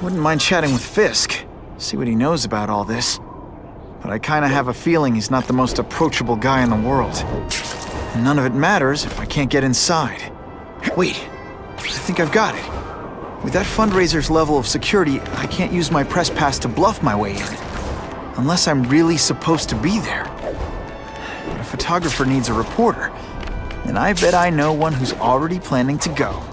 Wouldn't mind chatting with Fisk, see what he knows about all this. But I kinda have a feeling he's not the most approachable guy in the world. And none of it matters if I can't get inside. Wait, I think I've got it. With that fundraiser's level of security, I can't use my press pass to bluff my way in. Unless I'm really supposed to be there. But a photographer needs a reporter, and I bet I know one who's already planning to go.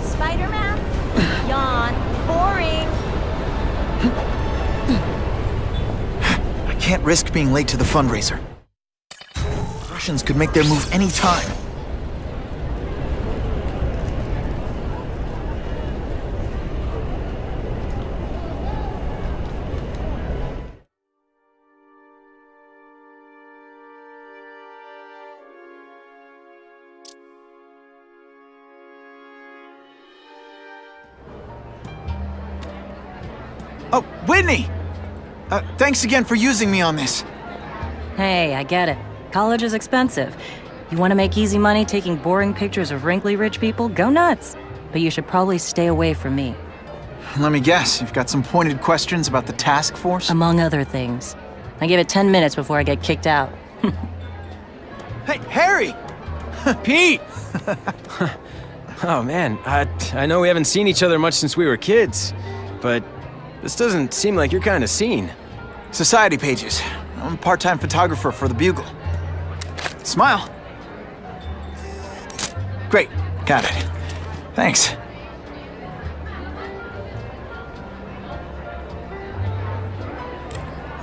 Spider-Man? Yawn. Boring. I can't risk being late to the fundraiser. Russians could make their move any time. Oh, Whitney! Thanks again for using me on this. Hey, I get it. College is expensive. You want to make easy money taking boring pictures of wrinkly rich people? Go nuts! But you should probably stay away from me. Let me guess, you've got some pointed questions about the task force? Among other things. I give it 10 minutes before I get kicked out. Hey, Harry! Pete! Oh man, I know we haven't seen each other much since we were kids, but this doesn't seem like your kind of scene. Society pages. I'm a part-time photographer for the Bugle. Smile. Great, got it. Thanks.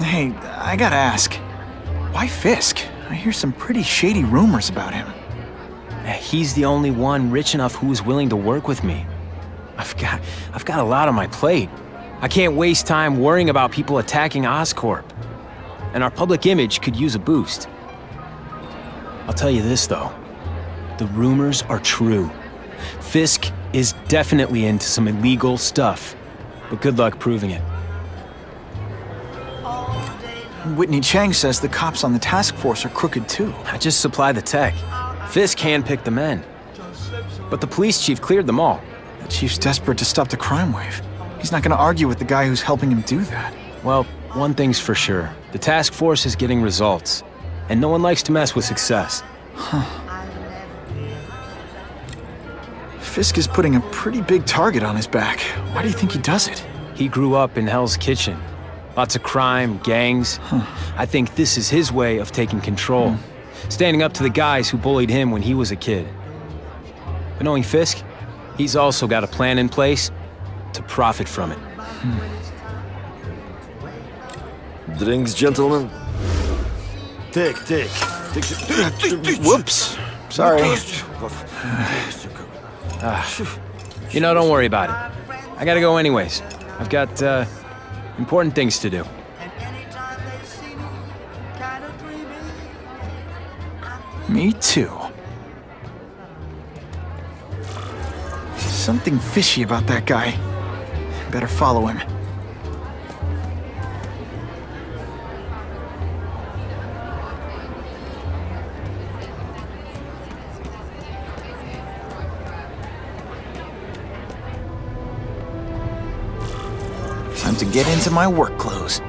Hey, I gotta ask, why Fisk? I hear some pretty shady rumors about him. He's the only one rich enough who is willing to work with me. I've got a lot on my plate. I can't waste time worrying about people attacking Oscorp. And our public image could use a boost. I'll tell you this, though. The rumors are true. Fisk is definitely into some illegal stuff. But good luck proving it. Whitney Chang says the cops on the task force are crooked too. I just supply the tech. Fisk handpicked the men. But the police chief cleared them all. The chief's desperate to stop the crime wave. He's not gonna argue with the guy who's helping him do that. Well, one thing's for sure. The task force is getting results. And no one likes to mess with success. Fisk is putting a pretty big target on his back. Why do you think he does it? He grew up in Hell's Kitchen. Lots of crime, gangs. I think this is his way of taking control. Standing up to the guys who bullied him when he was a kid. But knowing Fisk, he's also got a plan in place to profit from it. Drinks, gentlemen? Take. Whoops. Sorry. You know, don't worry about it. I gotta go anyways. I've got, important things to do. Me too. Something fishy about that guy. Better follow him. Time to get into my work clothes.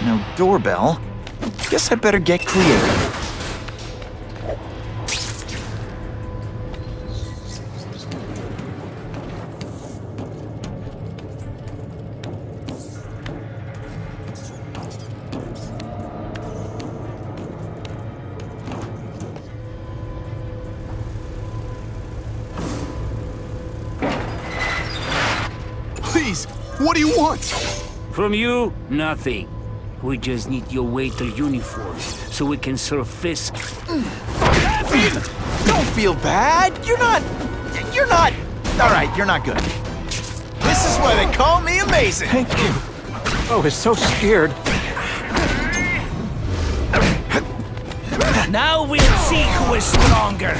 No doorbell. Guess I better get creative. Please, what do you want? From you, nothing. We just need your waiter uniform so we can serve Fisk. Don't feel bad. You're not. All right, you're not good. This is why they call me amazing. Thank you. I was so scared. Now we'll see who is stronger.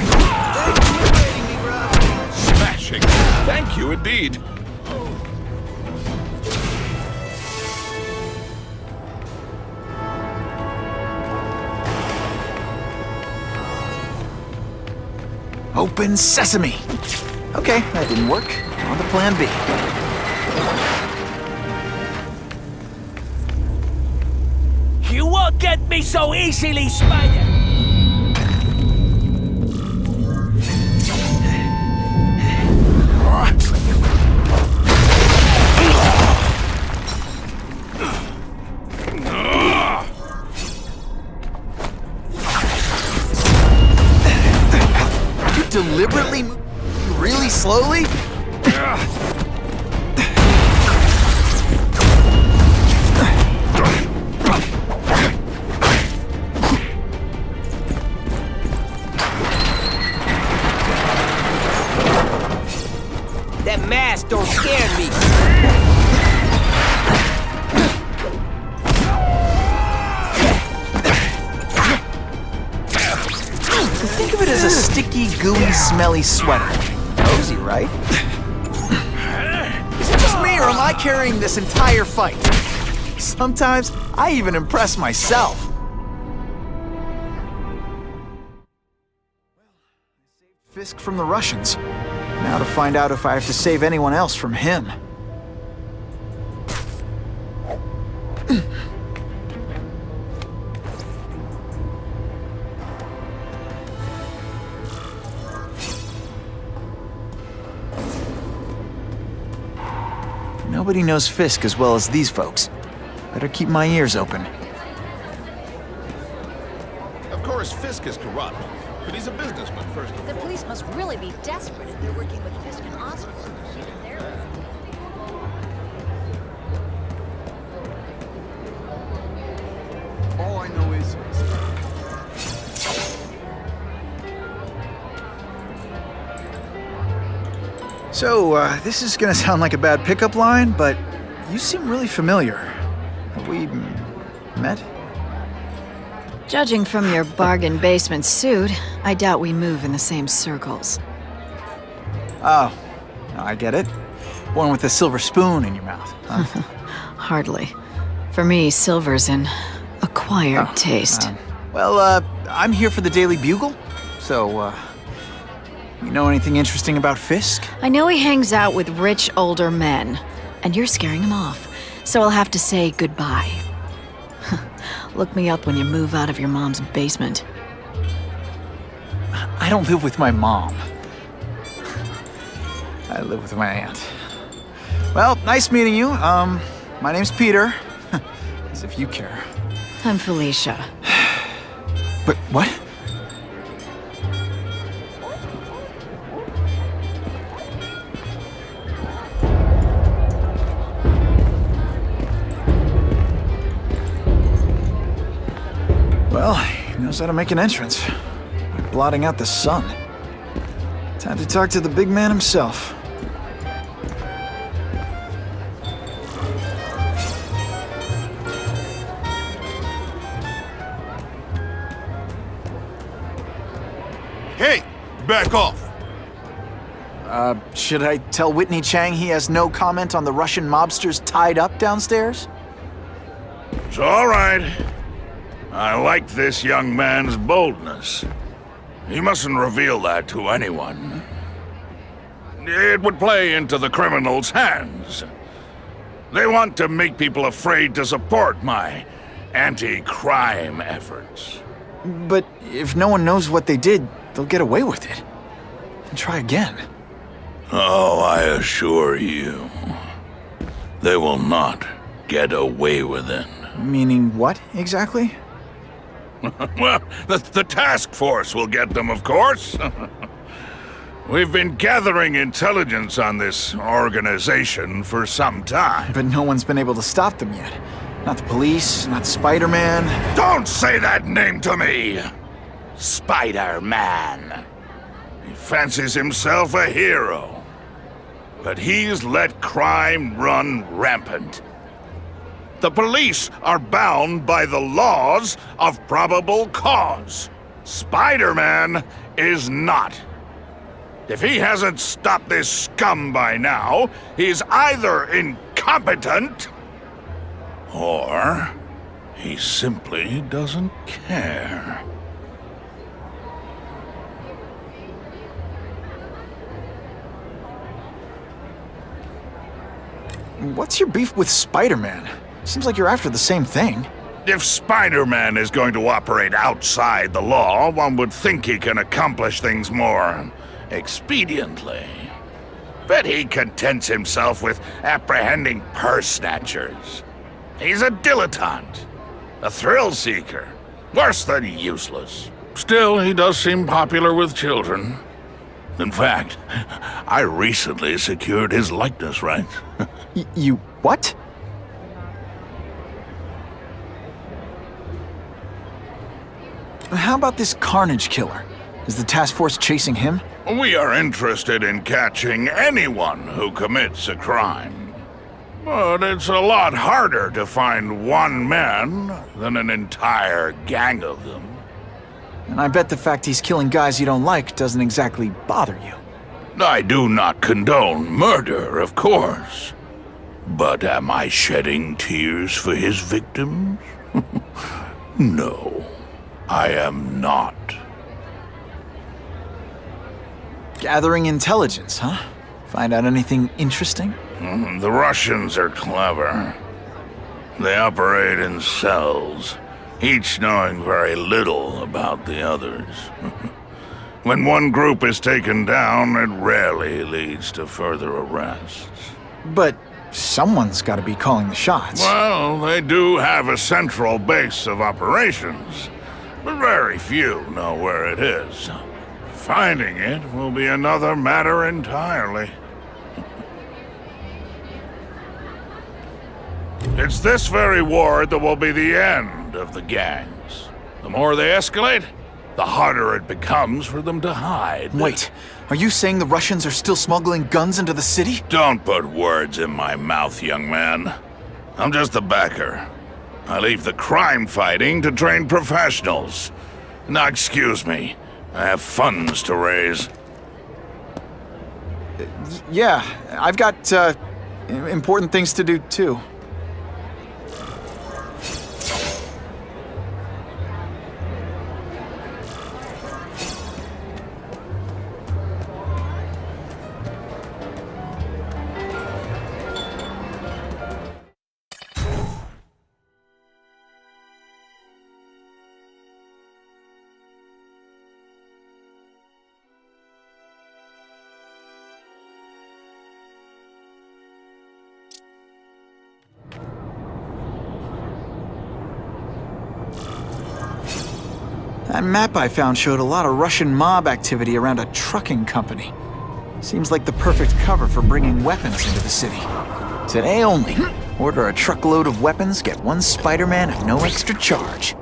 Smashing. Thank you indeed. Open sesame. Okay, that didn't work. On to plan B. You won't get me so easily, Spider! You deliberately move really slowly? That mask don't scare me. Think of it as a sticky, gooey, smelly sweater. Cozy, right? Is it just me, or am I carrying this entire fight? Sometimes, I even impress myself. Fisk from the Russians. Now to find out if I have to save anyone else from him. Nobody knows Fisk as well as these folks. Better keep my ears open. Of course, Fisk is corrupt, but he's a businessman first. The police must really be desperate if they're working with Fisk and Osborn. All I know is... So, this is gonna sound like a bad pickup line, but you seem really familiar. Have we met? Judging from your bargain basement suit, I doubt we move in the same circles. Oh, I get it. One with a silver spoon in your mouth. Huh? Hardly. For me, silver's an acquired taste. Well, I'm here for the Daily Bugle, so, you know anything interesting about Fisk? I know he hangs out with rich older men, and you're scaring him off, so I'll have to say goodbye. Look me up when you move out of your mom's basement. I don't live with my mom. I live with my aunt. Well, nice meeting you. My name's Peter. As if you care. I'm Felicia. But what? Well, he knows how to make an entrance. By blotting out the sun. Time to talk to the big man himself. Hey, back off. Should I tell Whitney Chang he has no comment on the Russian mobsters tied up downstairs? It's all right. I like this young man's boldness. He mustn't reveal that to anyone. It would play into the criminals' hands. They want to make people afraid to support my anti-crime efforts. But if no one knows what they did, they'll get away with it. And try again. Oh, I assure you, they will not get away with it. Meaning what, exactly? Well, the task force will get them, of course. We've been gathering intelligence on this organization for some time. But no one's been able to stop them yet. Not the police, not Spider-Man. Don't say that name to me! Spider-Man. He fancies himself a hero. But he's let crime run rampant. The police are bound by the laws of probable cause. Spider-Man is not. If he hasn't stopped this scum by now, he's either incompetent or he simply doesn't care. What's your beef with Spider-Man? Seems like you're after the same thing. If Spider-Man is going to operate outside the law, one would think he can accomplish things more expediently. But he contents himself with apprehending purse snatchers. He's a dilettante, a thrill seeker, worse than useless. Still, he does seem popular with children. In fact, I recently secured his likeness rights. You what? How about this Carnage Killer? Is the task force chasing him? We are interested in catching anyone who commits a crime. But it's a lot harder to find one man than an entire gang of them. And I bet the fact he's killing guys you don't like doesn't exactly bother you. I do not condone murder, of course. But am I shedding tears for his victims? No, I am not. Gathering intelligence, huh? Find out anything interesting? The Russians are clever. They operate in cells, each knowing very little about the others. When one group is taken down, it rarely leads to further arrests. But someone's got to be calling the shots. Well, they do have a central base of operations, but very few know where it is. Finding it will be another matter entirely. It's this very war that will be the end of the gangs. The more they escalate, the harder it becomes for them to hide. Wait, are you saying the Russians are still smuggling guns into the city? Don't put words in my mouth, young man. I'm just a backer. I leave the crime fighting to trained professionals. Now, excuse me. I have funds to raise. Yeah, I've got, important things to do, too. That map I found showed a lot of Russian mob activity around a trucking company. Seems like the perfect cover for bringing weapons into the city. Today only, order a truckload of weapons, get one Spider-Man at no extra charge.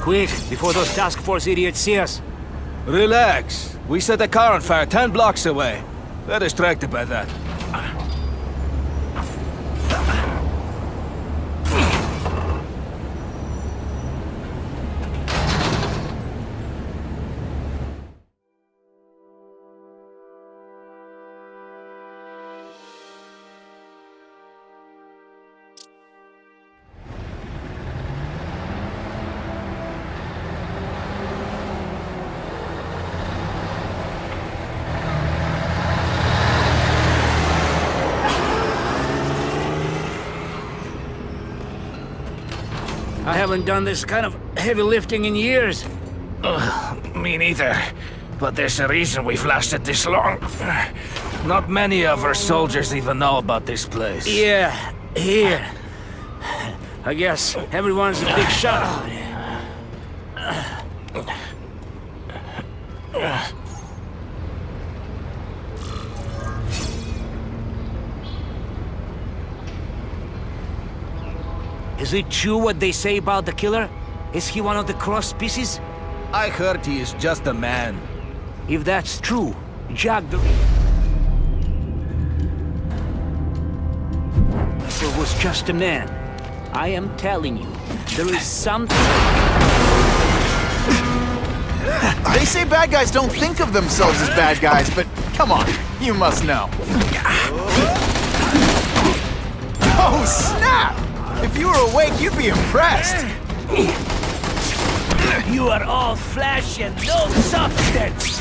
Quick, before those task force idiots see us. Relax. We set a car on fire 10 blocks away. They're distracted by that. I haven't done this kind of heavy lifting in years. Me neither. But there's a reason we've lasted this long. Not many of our soldiers even know about this place. Yeah, here. I guess everyone's a big shot. Is it true what they say about the killer? Is he one of the cross species? I heard he is just a man. If that's true, Jack the Ripper was just a man. I am telling you, there is something... They say bad guys don't think of themselves as bad guys, but come on, you must know. Oh, snap! If you were awake, you'd be impressed. You are all flesh and no substance.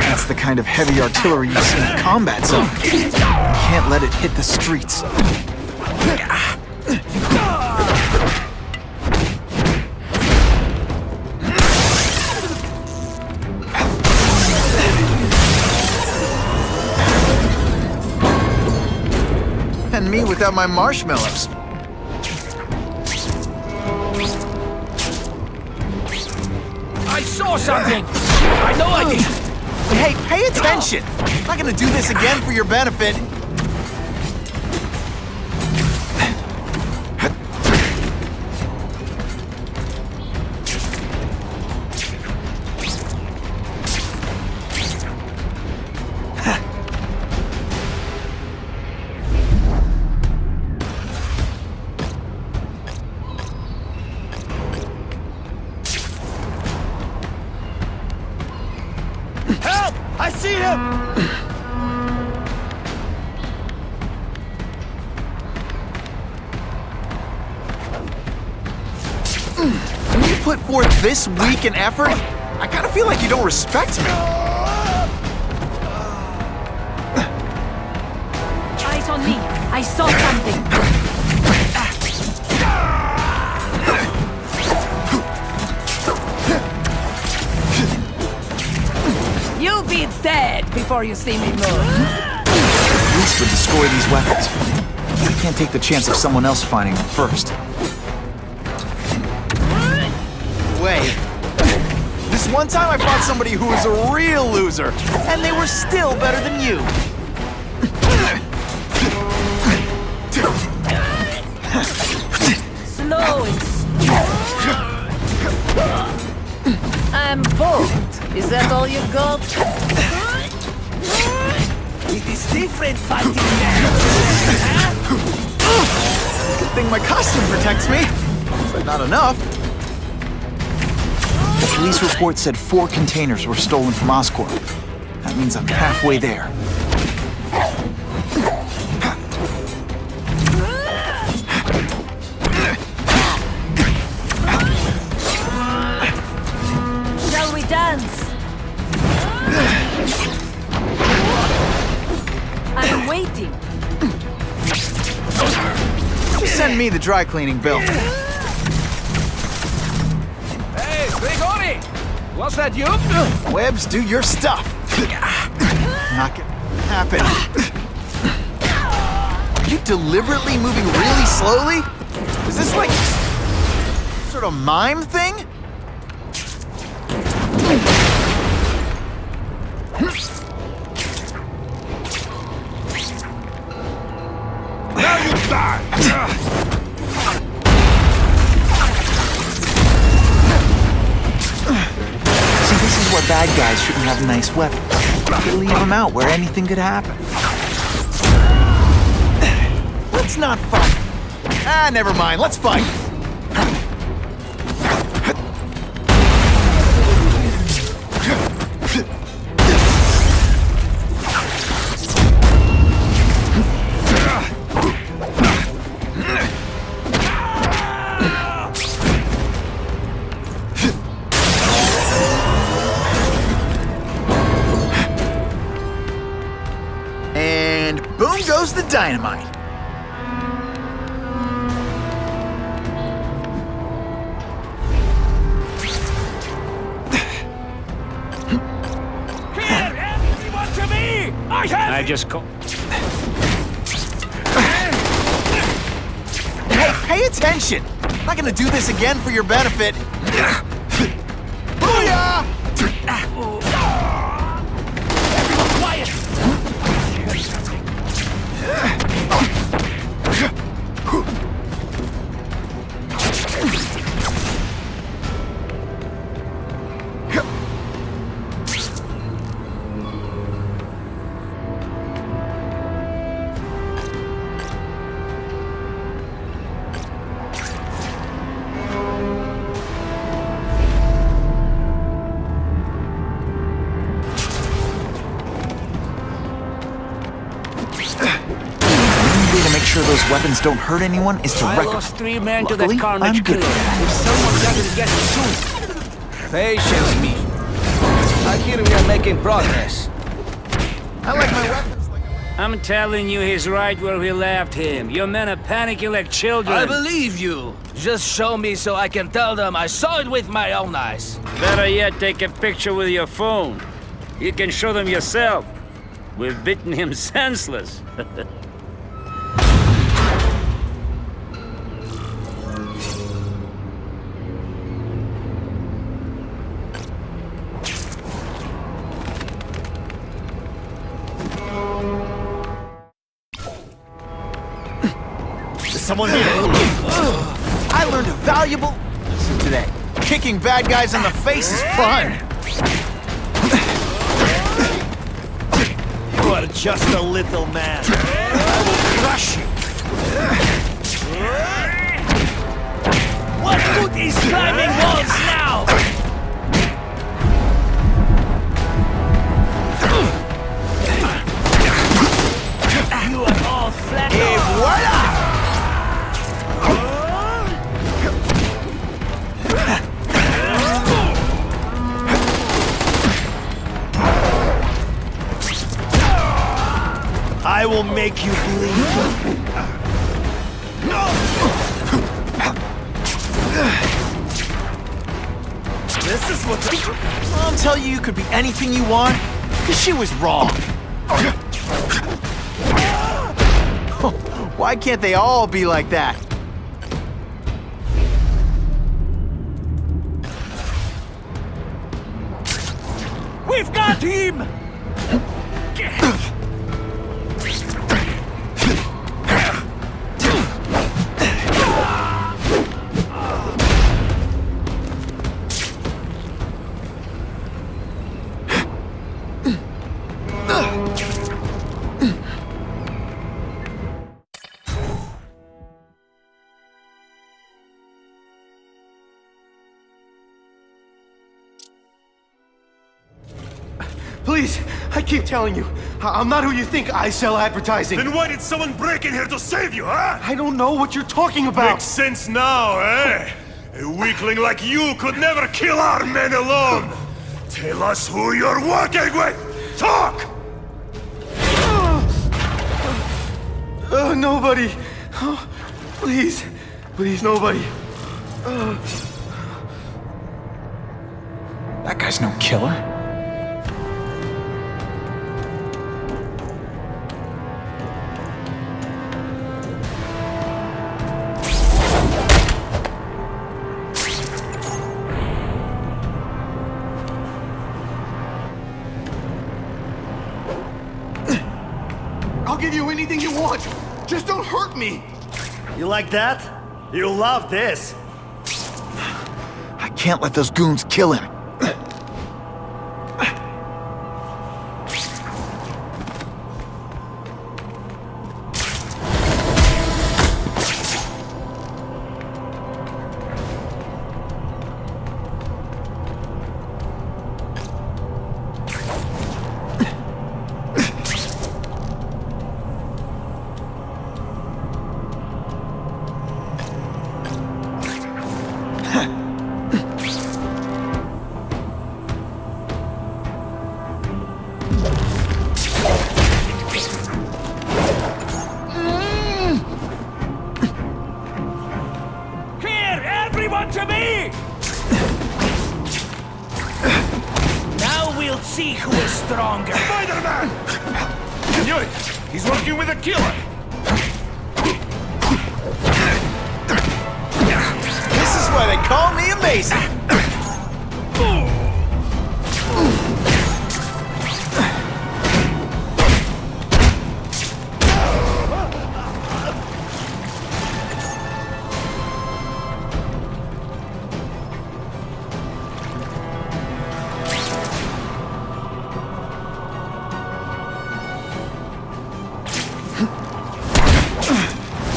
That's the kind of heavy artillery you see in combat zone. You can't let it hit the streets. And me without my marshmallows. I saw something! I know I did! Hey, pay attention! I'm not gonna do this again for your benefit. Help! I see him! When you put forth this weak an effort, I kind of feel like you don't respect me. Eyes on me. I saw something. You'll be dead before you see me move. At least would destroy these weapons. I can't take the chance of someone else finding them first. Wait. This one time I fought somebody who was a real loser, and they were still better than you. Slow and I'm bold. Is that all you got? It is different fighting men. Good thing my costume protects me, but not enough. The police report said 4 containers were stolen from Oscorp. That means I'm halfway there. Shall we dance? I'm waiting. Send me the dry cleaning bill. Hey, Grigori! Was that you? Webbs, do your stuff. Not gonna happen. Are you deliberately moving really slowly? Is this like some sort of mime thing? Now you die! See, this is where bad guys shouldn't have nice weapons. You leave them out where anything could happen. Let's not fight. Ah, never mind. Let's fight. And boom goes goes the dynamite. I just call. Hey, pay attention! I'm not gonna do this again for your benefit. Booyah! Everyone quiet! Sure those weapons don't hurt anyone is to I wreck lost them. 3 men to Luckily, that carnage I'm good killer. at that. If someone doesn't get it soon. Patience, me. I hear we are making progress. I like my weapons. I'm telling you, he's right where we left him. Your men are panicking like children. I believe you. Just show me so I can tell them I saw it with my own eyes. Better yet, take a picture with your phone. You can show them yourself. We've beaten him senseless. Someone here. I learned a valuable lesson today. Kicking bad guys in the face is fun. You are just a little man. I will crush you. What good is climbing walls now? You are all flat. Et voila! I will make you bleed. This is what I'll tell you could be anything you want, because she was wrong. Why can't they all be like that? We've got him! Please, I keep telling you, I'm not who you think. I sell advertising. Then why did someone break in here to save you, huh? I don't know what you're talking about. Makes sense now, eh? A weakling like you could never kill our men alone. Tell us who you're working with. Talk! Nobody. Oh, please, please, nobody. That guy's no killer. I'll give you anything you want. Just don't hurt me. You like that? You'll love this. I can't let those goons kill him. see who is stronger. Spider-Man! I knew it! He's working with a killer! This is why they call me amazing!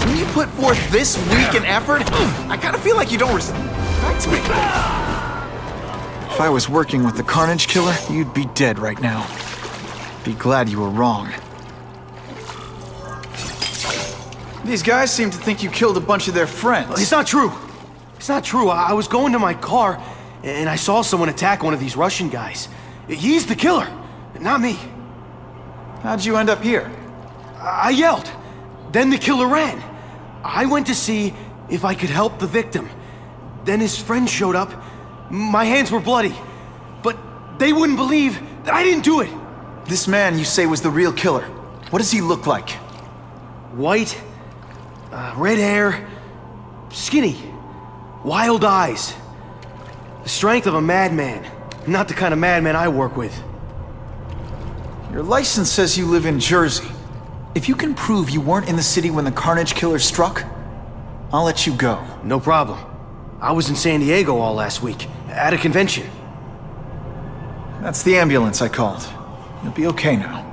When you put forth this weak an effort, I kind of feel like you don't respect me. If I was working with the Carnage Killer, you'd be dead right now. Be glad you were wrong. These guys seem to think you killed a bunch of their friends. It's not true. It's not true. I was going to my car, and I saw someone attack one of these Russian guys. He's the killer, not me. How'd you end up here? I yelled. Then the killer ran. I went to see if I could help the victim. Then his friend showed up. My hands were bloody. But they wouldn't believe that I didn't do it. This man you say was the real killer. What does he look like? White, red hair, skinny, wild eyes. The strength of a madman. Not the kind of madman I work with. Your license says you live in Jersey. If you can prove you weren't in the city when the Carnage Killer struck, I'll let you go. No problem. I was in San Diego all last week, at a convention. That's the ambulance I called. You'll be okay now.